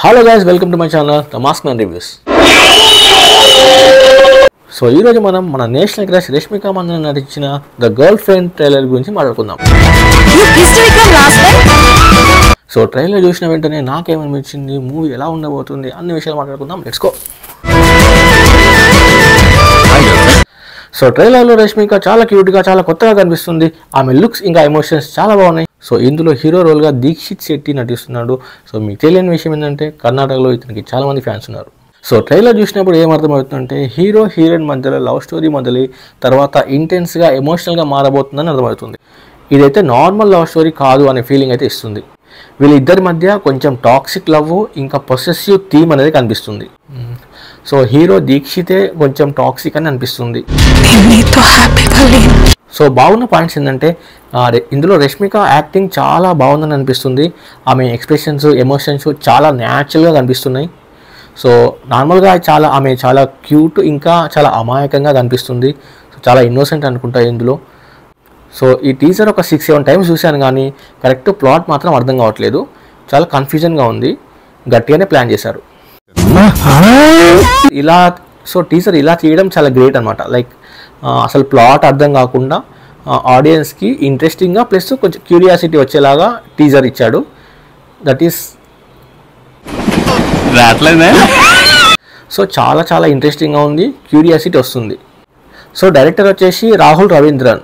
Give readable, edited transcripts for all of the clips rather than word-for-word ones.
Hello guys, welcome to my channel the mask man reviews. So ఈరోజు మనం మన national crush Rashmika Mandanna నటించిన the girl friend trailer గురించి మాట్లాడుకుందాం. సో ట్రైలర్ చూసిన వెంటనే నాకేమనిపించింది, మూవీ ఎలా ఉండబోతుంది అన్ని విషయాలు మాట్లాడుకుందాం. Let's go. సో ట్రైలర్లో రష్మిక చాలా క్యూట్గా, చాలా కొత్తగా కనిపిస్తుంది. ఆమె లుక్స్ ఇంకా ఎమోషన్స్ చాలా బాగున్నాయి. సో ఇందులో హీరో రోల్గా దీక్షిత్ శెట్టి నటిస్తున్నాడు. సో మీకు తెలియని విషయం ఏంటంటే కర్ణాటకలో ఇతనికి చాలామంది ఫ్యాన్స్ ఉన్నారు. సో ట్రైలర్ చూసినప్పుడు ఏమర్థమవుతుందంటే హీరో హీరోయిన్ మధ్యలో లవ్ స్టోరీ మొదలై తర్వాత ఇంటెన్స్గా ఎమోషనల్గా మారబోతుందని అర్థమవుతుంది. ఇదైతే నార్మల్ లవ్ స్టోరీ కాదు అనే ఫీలింగ్ అయితే ఇస్తుంది. వీళ్ళిద్దరి మధ్య కొంచెం టాక్సిక్ లవ్ ఇంకా పొసెసివ్ థీమ్ అనేది కనిపిస్తుంది. సో హీరో దీక్షితే కొంచెం టాక్సిక్ అని అనిపిస్తుంది. సో బాగున్న పాయింట్స్ ఏంటంటే ఇందులో రష్మిక యాక్టింగ్ చాలా బాగుందని అనిపిస్తుంది. ఆమె ఎక్స్ప్రెషన్స్, ఎమోషన్స్ చాలా న్యాచురల్గా కనిపిస్తున్నాయి. సో నార్మల్గా ఆమె చాలా క్యూట్ ఇంకా చాలా అమాయకంగా కనిపిస్తుంది. సో చాలా ఇన్నోసెంట్ అనుకుంటా ఇందులో. సో ఈ టీజర్ ఒక 6-7 టైమ్స్ చూశాను కానీ కరెక్ట్ ప్లాట్ మాత్రం అర్థం కావట్లేదు. చాలా కన్ఫ్యూజన్గా ఉంది. గట్టిగానే ప్లాన్ చేశారు ఇలా. సో టీజర్ ఇలా చేయడం చాలా గ్రేట్ అనమాట. లైక్ అసలు ప్లాట్ అర్థం కాకుండా ఆడియన్స్కి ఇంట్రెస్టింగ్గా ప్లస్ కొంచెం క్యూరియాసిటీ వచ్చేలాగా టీజర్ ఇచ్చాడు. దట్ ఈస్ సో చాలా చాలా ఇంట్రెస్టింగ్గా ఉంది, క్యూరియాసిటీ వస్తుంది. సో డైరెక్టర్ వచ్చేసి రాహుల్ రవీంద్రన్.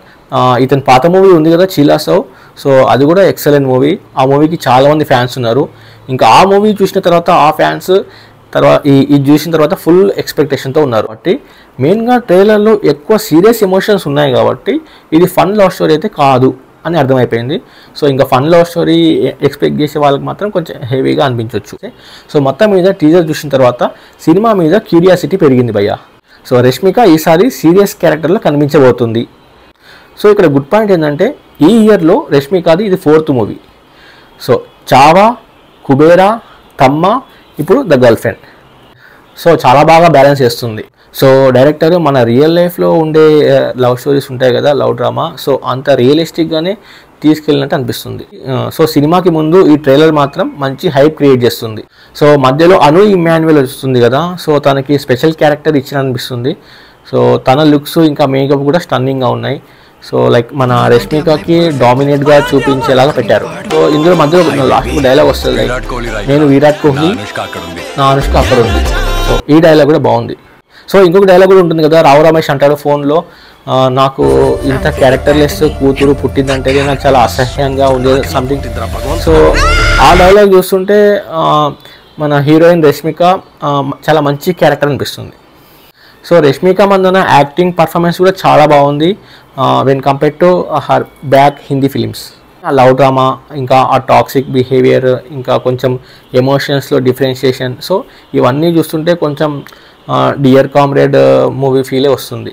ఇతని పాత మూవీ ఉంది కదా చీలాసవ్. సో అది కూడా ఎక్సలెంట్ మూవీ. ఆ మూవీకి చాలామంది ఫ్యాన్స్ ఉన్నారు. ఇంకా ఆ మూవీ చూసిన తర్వాత ఆ ఫ్యాన్స్ తర్వాత ఇది చూసిన తర్వాత ఫుల్ ఎక్స్పెక్టేషన్తో ఉన్నారు. కాబట్టి మెయిన్గా ట్రైలర్లో ఎక్కువ సీరియస్ ఎమోషన్స్ ఉన్నాయి కాబట్టి ఇది ఫన్ లవ్ స్టోరీ అయితే కాదు అని అర్థమైపోయింది. సో ఇంకా ఫన్ లవ్ స్టోరీ ఎక్స్పెక్ట్ చేసే వాళ్ళకి మాత్రం కొంచెం హెవీగా అనిపించవచ్చు. సో మొత్తం మీద టీజర్ చూసిన తర్వాత సినిమా మీద క్యూరియాసిటీ పెరిగింది భయ్య. సో రష్మిక ఈసారి సీరియస్ క్యారెక్టర్లో కనిపించబోతుంది. సో ఇక్కడ గుడ్ పాయింట్ ఏంటంటే ఈ ఇయర్లో రష్మికది ఇది 4th movie. So Chhaava, Kubera, తమ్మ, ఇప్పుడు ద గర్ల్ ఫ్రెండ్. సో చాలా బాగా బ్యాలెన్స్ చేస్తుంది. సో డైరెక్టర్ మన రియల్ లైఫ్లో ఉండే లవ్ స్టోరీస్ ఉంటాయి కదా, లవ్ డ్రామా, సో అంత రియలిస్టిక్గానే తీసుకెళ్ళినట్టు అనిపిస్తుంది. సో సినిమాకి ముందు ఈ ట్రైలర్ మాత్రం మంచి హైప్ క్రియేట్ చేస్తుంది. సో మధ్యలో అను ఇమాన్యుయల్ వస్తుంది కదా, సో తనకి స్పెషల్ క్యారెక్టర్ ఇచ్చిన అనిపిస్తుంది. సో తన లుక్స్ ఇంకా మేకప్ కూడా స్టన్నింగ్గా ఉన్నాయి. సో లైక్ మన రష్మికకి డామినేట్గా చూపించేలాగా పెట్టారు. సో ఇందులో మధ్యలో లాస్ట్ డైలాగ్ వస్తుంది, లైక్ నేను విరాట్ కోహ్లీ, నా అనుష్క అక్కడ ఉంది. సో ఈ డైలాగ్ కూడా బాగుంది. సో ఇంకొక డైలాగ్ కూడా ఉంటుంది కదా, రావు రమేష్ అంటాడు ఫోన్లో, నాకు ఇంత క్యారెక్టర్లెస్ కూతురు పుట్టిందంటే నాకు చాలా అసహ్యంగా ఉండేది సంథింగ్. సో ఆ డైలాగ్ చూస్తుంటే మన హీరోయిన్ రష్మిక చాలా మంచి క్యారెక్టర్ అనిపిస్తుంది. So Rashmika Mandanna acting performance కూడా చాలా బాగుంది when compare to her back Hindi films. ఆ లవ్ డ్రామా ఇంకా ఆ టాక్సిక్ బిహేవియర్ ఇంకా కొంచెం ఎమోషన్స్లో డిఫరెన్షియేషన్, సో ఇవన్నీ చూస్తుంటే కొంచెం డియర్ కామ్రేడ్ మూవీ ఫీలే వస్తుంది.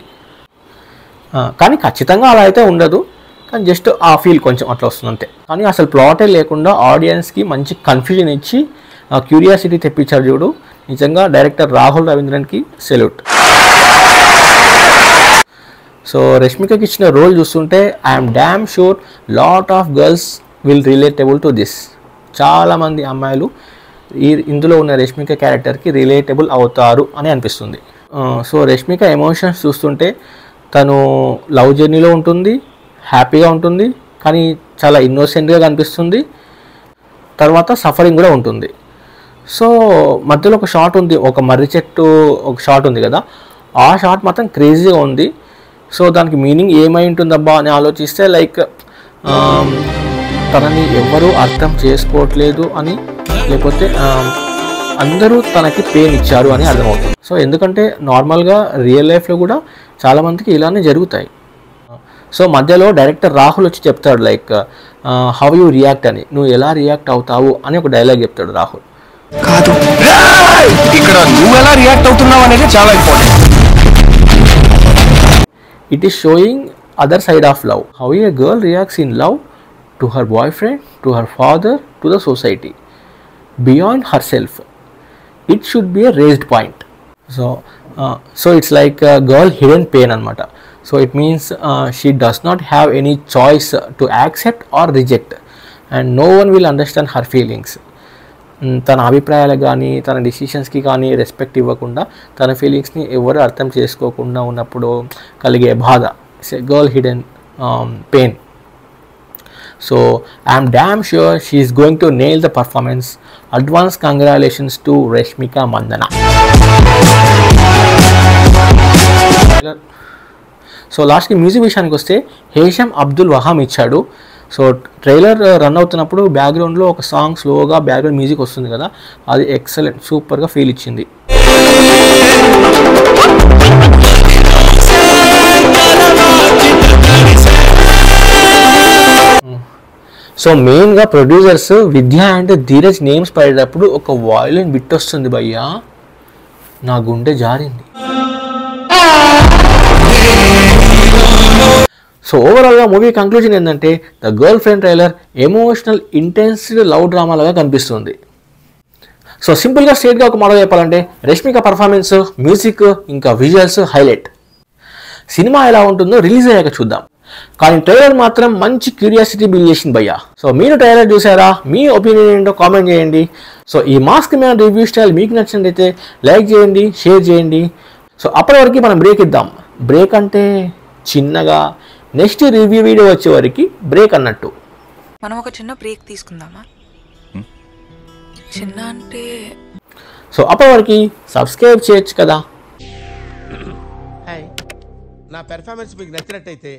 కానీ ఖచ్చితంగా అలా అయితే ఉండదు, కానీ జస్ట్ ఆ ఫీల్ కొంచెం అట్లా వస్తుంది అంతే. కానీ అసలు ప్లాటే లేకుండా ఆడియన్స్కి మంచి కన్ఫ్యూజన్ ఇచ్చి క్యూరియాసిటీ తెప్పించాడు చూడు. నిజంగా డైరెక్టర్ రాహుల్ రవీంద్రన్కి సెల్యూట్. సో రష్మికకి ఇచ్చిన రోల్ చూస్తుంటే I'm damn sure lot of girls will relatable to this. చాలామంది అమ్మాయిలు ఇందులో ఉన్న రష్మిక క్యారెక్టర్కి రిలేటబుల్ అవుతారు అని అనిపిస్తుంది. సో రష్మిక ఎమోషన్స్ చూస్తుంటే తను లవ్ జర్నీలో ఉంటుంది, హ్యాపీగా ఉంటుంది, కానీ చాలా ఇన్నోసెంట్గా కనిపిస్తుంది. తర్వాత సఫరింగ్ కూడా ఉంటుంది. సో మధ్యలో ఒక షాట్ ఉంది, ఒక మర్రి చెట్టు ఒక షాట్ ఉంది కదా, ఆ షాట్ మాత్రం క్రేజీగా ఉంది. సో దానికి మీనింగ్ ఏమై ఉంటుందబ్బా అని ఆలోచిస్తే లైక్ తనని ఎవరూ అర్థం చేసుకోవట్లేదు అని, లేకపోతే అందరూ తనకి పెయిన్ ఇచ్చారు అని అర్థమవుతుంది. సో ఎందుకంటే నార్మల్గా రియల్ లైఫ్లో కూడా చాలామందికి ఇలానే జరుగుతాయి. సో మధ్యలో డైరెక్టర్ రాహుల్ వచ్చి చెప్తాడు లైక్ హౌ యూ రియాక్ట్ అని, నువ్వు ఎలా రియాక్ట్ అవుతావు అని ఒక డైలాగ్ చెప్తాడు రాహుల్. కాదు, ఇక్కడ నువ్వు ఎలా రియాక్ట్ అవుతున్నావు అనేది చాలా important. It is showing other side of love. How a girl reacts in love to her boyfriend, to her father, to the society, beyond herself. It should be a raised point. So it's like a girl hidden pain anamata. So it means she does not have any choice to accept or reject, and no one will understand her feelings. తన అభిప్రాయాలకు కానీ తన డిసిషన్స్కి కానీ respect ఇవ్వకుండా తన ఫీలింగ్స్ని ఎవరు అర్థం చేసుకోకుండా ఉన్నప్పుడు కలిగే బాధ. It's a girl hidden pain. So I'm damn sure she is going to nail the performance. Advance congratulations to Rashmika Mandanna. So లాస్ట్కి మ్యూజిక్ విషయానికి వస్తే హేషమ్ అబ్దుల్ వహామ్ ఇచ్చాడు. సో ట్రైలర్ రన్ అవుతున్నప్పుడు బ్యాక్గ్రౌండ్లో ఒక సాంగ్ స్లోగా బ్యాక్గ్రౌండ్ మ్యూజిక్ వస్తుంది కదా, అది ఎక్సలెంట్ సూపర్గా ఫీల్ ఇచ్చింది. సో మెయిన్గా producers Vidya and Dheeraj names పడేటప్పుడు ఒక వాయిలిన్ బిట్ వస్తుంది భయ్యా, నా గుండె జారింది. సో ఓవరాల్గా మూవీ కంక్లూజన్ ఏంటంటే the girl friend trailer emotional intensive love drama లాగా కనిపిస్తుంది. సో సింపుల్గా స్ట్రేట్గా ఒక మోడల్ చెప్పాలంటే రష్మిక పర్ఫార్మెన్స్, మ్యూజిక్ ఇంకా విజువల్స్ హైలైట్. సినిమా ఎలా ఉంటుందో రిలీజ్ అయ్యాక చూద్దాం, కానీ ట్రైలర్ మాత్రం మంచి క్యూరియాసిటీ బిల్డ్ చేసింది భయ్యా. సో మీరు ట్రైలర్ చూసారా? మీ ఒపీనియన్ ఏంటో కామెంట్ చేయండి. సో ఈ మాస్క్ మ్యాన్ రివ్యూ స్టైల్ మీకు నచ్చినట్లయితే లైక్ చేయండి, షేర్ చేయండి. సో అప్పటి వరకు మనం బ్రేక్ ఇద్దాం. బ్రేక్ అంటే చిన్నగా నెక్స్ట్ రివ్యూ వీడియో వచ్చే వరకు బ్రేక్ అన్నట్టు. మనం ఒక చిన్న బ్రేక్ తీసుకుందామా? చిన్న అంటే సో అప్పటి వరకు సబ్స్క్రైబ్ చేయొచ్చు కదా. హాయ్, నా పెర్ఫార్మెన్స్ మీకు నచ్చినట్టయితే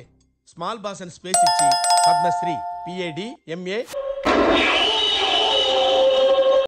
స్మాల్ బాస్ అని స్పేస్ ఇచ్చి పద్మశ్రీ PAD MA